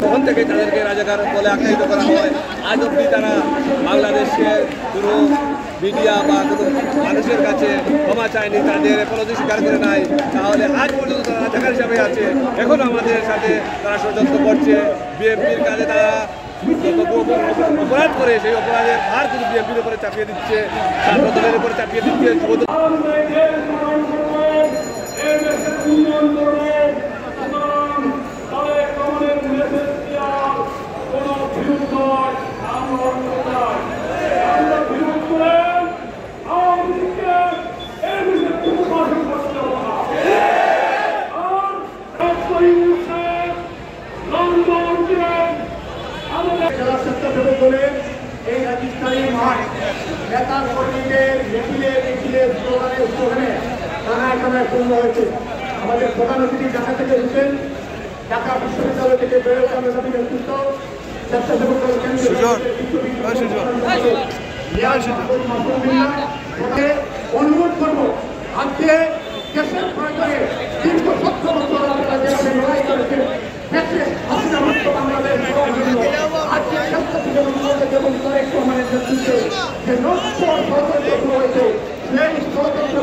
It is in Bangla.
তখন থেকে তাদেরকে রাজাকার বলে আখ্যায়িত করা হয়। আজ অব্দি তারা বাংলাদেশের কোনো মিডিয়া বা কোনো মানুষের কাছে ক্ষমা চায়নি, তাদের অপরাধী স্বীকার করে নাই। তাহলে আজ পর্যন্ত তারা রাজাকার হিসাবে আছে। এখন আমাদের সাথে তারা ষড়যন্ত্র করছে। বিএনপির কাজে তারা অপরাধ করে সেই অপরাধের আর কিন্তু বিএনপির উপরে চাপিয়ে দিচ্ছে, ছাত্রদলের উপরে চাপিয়ে দিচ্ছে। এই রাজস্থানী মাঠ নেতা কর্মীদের মিছিলে স্লোগানে তারা এখানে পূর্ণ হয়েছে। আমাদের প্রধান অতিথি ঢাকা থেকে এসেছেন, ঢাকা বিশ্ববিদ্যালয় থেকে বেরোতে আমরা সাথে নেতৃত্ব স্বেচ্ছাসেবক অনুরোধ করবো আজকে দেশের প্রয়োজনে দীর্ঘ 70 বছর আপনারা যেভাবে লড়াই করেছেন দেশে হাসিনা মুক্ত বাংলাদেশ আজকে এবং তারেক রহমানের নেতৃত্বে যে ষড়যন্ত্র হয়েছে সেই ষড়যন্ত্র